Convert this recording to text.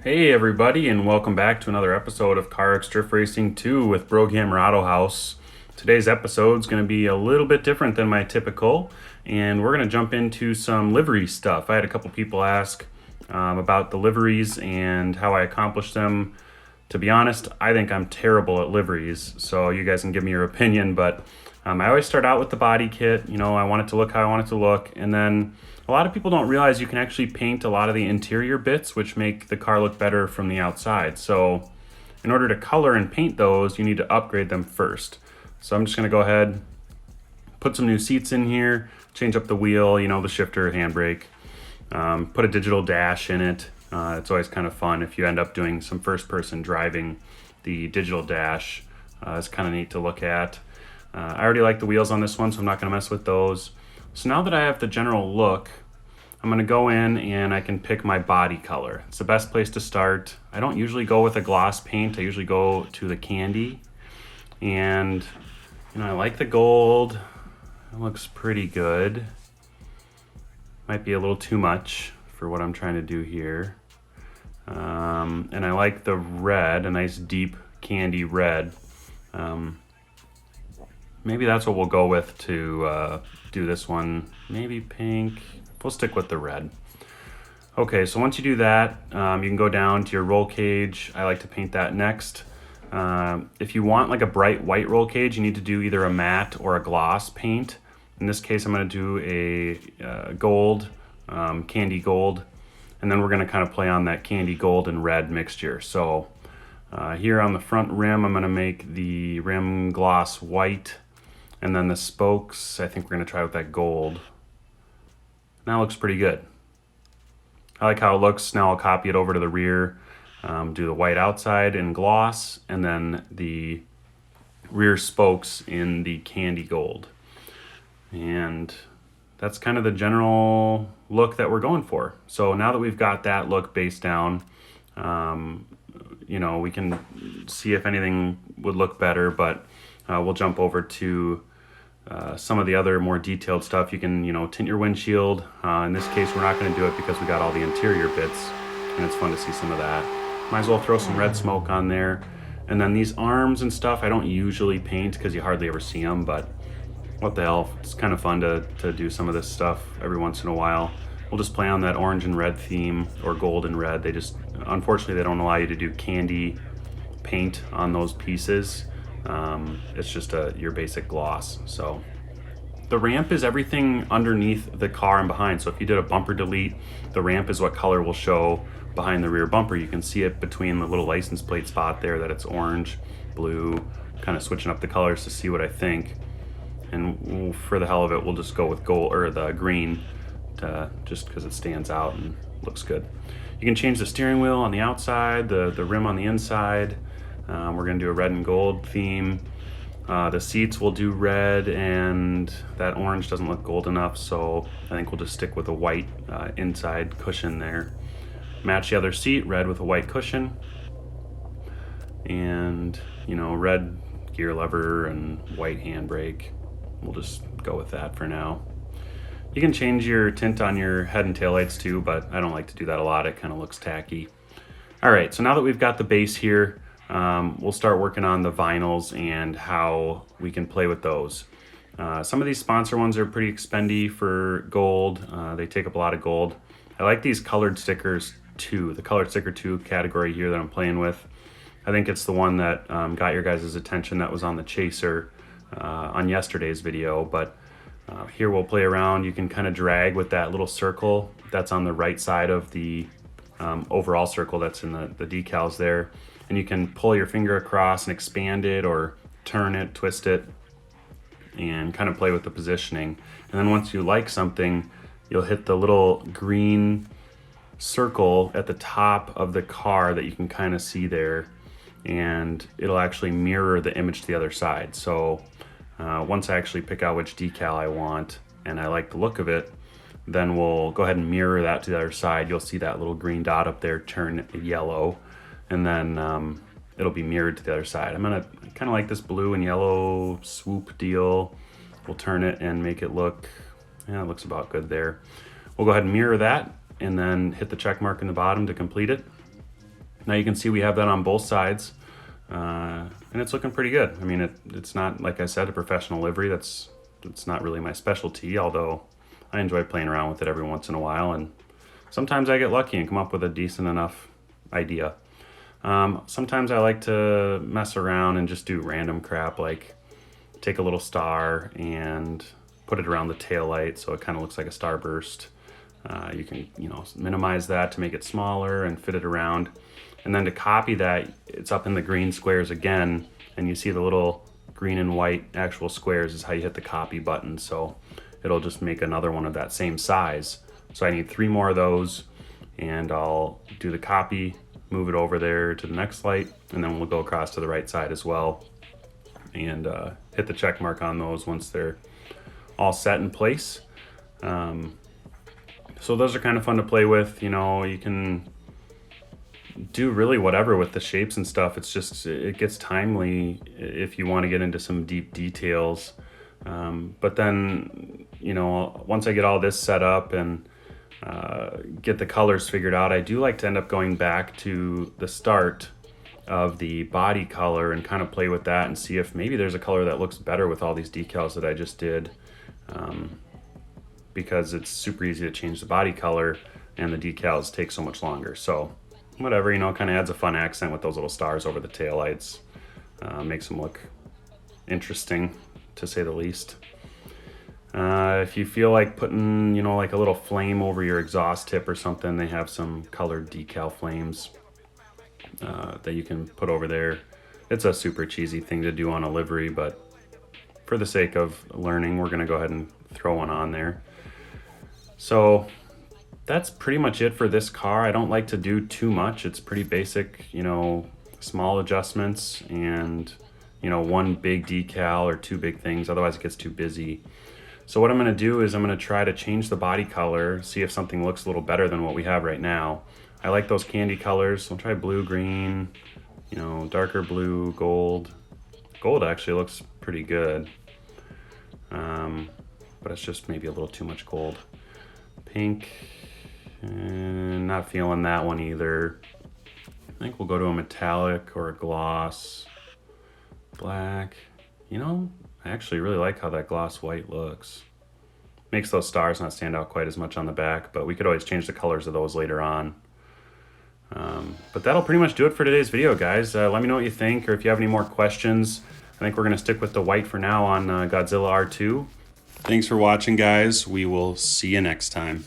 Hey everybody, and welcome back to another episode of CarX Drift Racing 2 with Broghammer Auto House. Today's episode is going to be a little bit different than my typical, and we're going to jump into some livery stuff. I had a couple people ask about the liveries and how I accomplished them. To be honest, I think I'm terrible at liveries, so you guys can give me your opinion, but I always start out with the body kit. I want it to look how I want it to look, and then a lot of people don't realize you can actually paint a lot of the interior bits, which make the car look better from the outside. So in order to color and paint those, you need to upgrade them first. So I'm just gonna go ahead, put some new seats in here, change up the wheel, the shifter, handbrake, put a digital dash in it. It's always kind of fun if you end up doing some first person driving. The digital dash is kind of neat to look at. I already like the wheels on this one, so I'm not gonna mess with those. So now that I have the general look, I'm gonna go in and I can pick my body color. It's the best place to start. I don't usually go with a gloss paint. I usually go to the candy. And I like the gold. It looks pretty good. Might be a little too much for what I'm trying to do here. And I like the red, a nice deep candy red. Maybe that's what we'll go with to do this one. Maybe pink. We'll stick with the red. Okay, so once you do that, you can go down to your roll cage. I like to paint that next. If you want like a bright white roll cage, you need to do either a matte or a gloss paint. In this case, I'm going to do a gold, candy gold, and then we're going to kind of play on that candy gold and red mixture. So here on the front rim, I'm going to make the rim gloss white. And then the spokes, I think we're gonna try with that gold. Now it looks pretty good. I like how it looks. Now I'll copy it over to the rear, do the white outside in gloss, and then the rear spokes in the candy gold. And that's kind of the general look that we're going for. So now that we've got that look based down, we can see if anything would look better, but we'll jump over to some of the other more detailed stuff. You can, tint your windshield. In this case, we're not going to do it because we got all the interior bits, and it's fun to see some of that. Might as well throw some red smoke on there. And then these arms and stuff, I don't usually paint because you hardly ever see them, but what the hell, it's kind of fun to do some of this stuff every once in a while. We'll just play on that orange and red theme, or gold and red. Unfortunately, they don't allow you to do candy paint on those pieces. It's just your basic gloss. So the ramp is everything underneath the car and behind. So if you did a bumper delete, the ramp is what color will show behind the rear bumper. You can see it between the little license plate spot there that it's orange, blue, kind of switching up the colors to see what I think. And for the hell of it, we'll just go with gold or the green just because it stands out and looks good. You can change the steering wheel on the outside, the rim on the inside. We're going to do a red and gold theme. The seats will do red, and that orange doesn't look gold enough, so I think we'll just stick with a white inside cushion there. Match the other seat, red with a white cushion. And, red gear lever and white handbrake. We'll just go with that for now. You can change your tint on your head and taillights too, but I don't like to do that a lot. It kind of looks tacky. All right, so now that we've got the base here, we'll start working on the vinyls and how we can play with those. Some of these sponsor ones are pretty expendy for gold. They take up a lot of gold. I like these colored stickers too, the colored sticker 2 category here that I'm playing with. I think it's the one that got your guys' attention that was on the Chaser on yesterday's video, but here we'll play around. You can kind of drag with that little circle that's on the right side of the overall circle that's in the decals there. And you can pull your finger across and expand it or turn it, twist it, and kind of play with the positioning. And then once you like something, you'll hit the little green circle at the top of the car that you can kind of see there, and it'll actually mirror the image to the other side. So once I actually pick out which decal I want and I like the look of it, then we'll go ahead and mirror that to the other side. You'll see that little green dot up there turn yellow, and then it'll be mirrored to the other side. I'm gonna kind of like this blue and yellow swoop deal. We'll turn it and make it look, it looks about good there. We'll go ahead and mirror that and then hit the check mark in the bottom to complete it. Now you can see we have that on both sides, and it's looking pretty good. I mean, it's not, like I said, a professional livery. It's not really my specialty, although I enjoy playing around with it every once in a while, and sometimes I get lucky and come up with a decent enough idea. Sometimes I like to mess around and just do random crap, like take a little star and put it around the tail light so it kind of looks like a starburst. You can, minimize that to make it smaller and fit it around. And then to copy that, it's up in the green squares again, and you see the little green and white actual squares is how you hit the copy button. So it'll just make another one of that same size. So I need 3 more of those, and I'll do the copy, move it over there to the next light, and then we'll go across to the right side as well, and hit the check mark on those once they're all set in place. So those are kind of fun to play with. You can do really whatever with the shapes and stuff. It's just, it gets timely if you want to get into some deep details. But then, once I get all this set up and get the colors figured out, I do like to end up going back to the start of the body color and kind of play with that and see if maybe there's a color that looks better with all these decals that I just did. Because it's super easy to change the body color and the decals take so much longer. So whatever, kind of adds a fun accent with those little stars over the taillights. Makes them look interesting, to say the least. If you feel like putting, like a little flame over your exhaust tip or something, they have some colored decal flames that you can put over there. It's a super cheesy thing to do on a livery, but for the sake of learning, we're gonna go ahead and throw one on there. So that's pretty much it for this car. I don't like to do too much. It's pretty basic, small adjustments and, one big decal or 2 big things. Otherwise it gets too busy. So what I'm gonna do is I'm gonna try to change the body color, see if something looks a little better than what we have right now. I like those candy colors, so I'll try blue, green, darker blue, gold. Gold actually looks pretty good, but it's just maybe a little too much gold. Pink, not feeling that one either. I think we'll go to a metallic or a gloss. Black, I actually really like how that gloss white looks. Makes those stars not stand out quite as much on the back, but we could always change the colors of those later on. But that'll pretty much do it for today's video, guys. Let me know what you think, or if you have any more questions. I think we're gonna stick with the white for now on Godzilla R2. Thanks for watching, guys. We will see you next time.